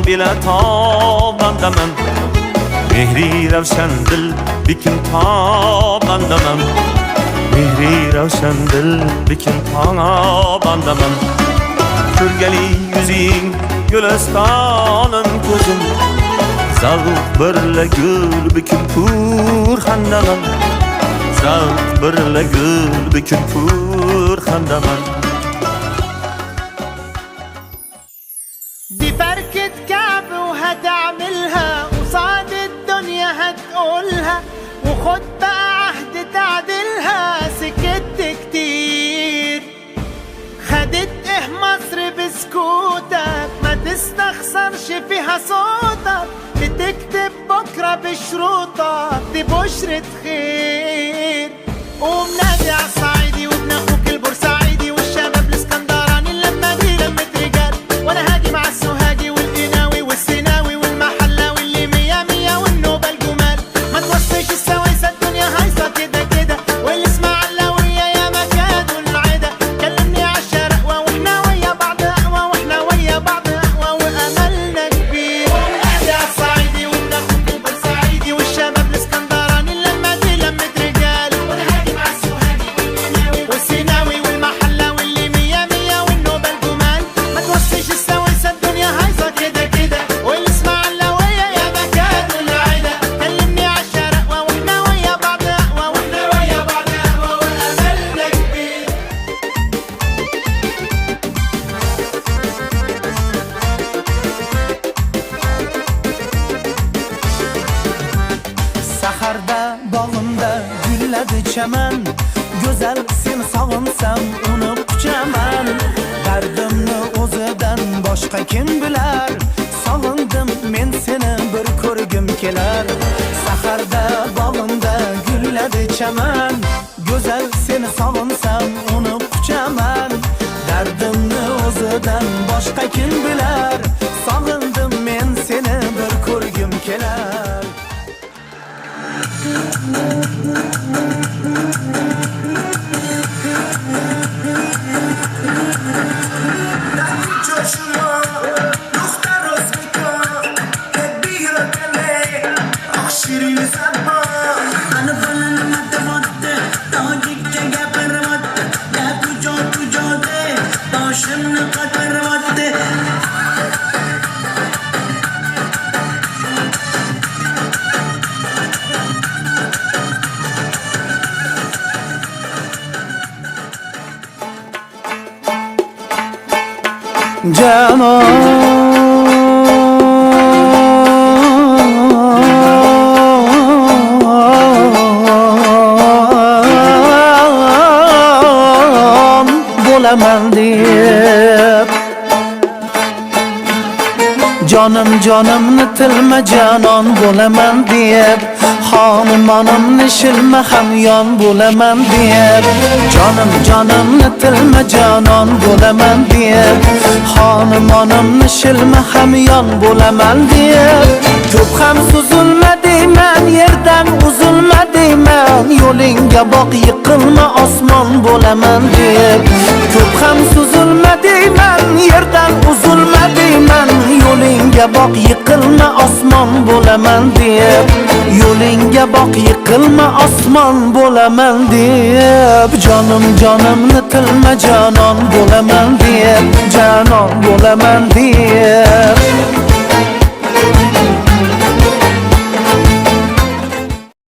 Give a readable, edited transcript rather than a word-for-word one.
bile tabandamam. Mehri ravshan dil bikin tabandamam. Mehri ravshan dil bikin tabandamam. Ko'rgali yuzing gülistonim ko'zim, zavq birla gul bikin purxandaman. Zavq birla gul bikin purxandaman. دي فركة كعب وهتعملها قصاد الدنيا هتقولها، وخد بقى عهد تعدلها. سكت كتير خدت ايه مصر بسكوتك، ما تستخسرش فيها صوتك. بتكتب بكرة بشروطك، دي بشرة خير. قوم نادي عالصعيدي وابن اخوك البورسعيدي والشباب الاسكندراني. اللمة دي لمة رجال، وانا هاجي مع السوهاجي والقناوي والسيناوي والمحلاوي اللي مية مية والنوبة الجمال. ما توصيش السوايسة الدنيا هايصة كده كده، والاسماعيلاوية يا مكان والعدا. كلمني عالشرقوة واحنا ويا بعض اقوى، واحنا ويا بعض اقوى واملنا كبير. نادي عالصعيدي وابن اخوك البورسعيدي والشباب الاسكندراني. اللمة دي لمة رجال، وانا هاجي مع السوهاجي والقناوي والسيناوي والمحلاوي اللي مية مية والنوبة الجمال. ما توصيش السوايسة الدنيا هايصة كده كده، والاسماعيلاوية يا مكان والعدا. كلمني عالشرقوة واحنا ويا بعض اقوى، واحنا ويا بعض اقوى واملنا كبير. Saharda bağımda gülledi çemen, güzel seni sağınsam onu kuchaman. Dardimni o'zidan boshqa kim bilar, sog'indim men seni bir ko'rgim kelar. Saharda bağımda gülledi çemen, güzel seni sağınsam onu kuchaman. Dardimni o'zidan boshqa kim bilar, sog'indim men seni bir ko'rgim kelar. Canon bo'laman deb, jonim jonimni tilma canon bo'laman deb, xonim onimni shilma hamyon bo'laman deb. Jonim jonimni tilma canon bo'laman deb, xonim onimni shilma hamyon bo'laman deb. Ko'p ham suzulma deyman, yerdan uzilma deyman, yo'lingga boq yiqilma osmon bo'laman deb. Ko'p ham suzulma deyman, yerdan uzilma deyman, yo'lingga boq yiqilma osmon bo'laman deb. Yo'lingga boq yiqilma osmon bo'laman deb. Jonim jonimni tilma canon bo'laman deb, canon bo'laman deb.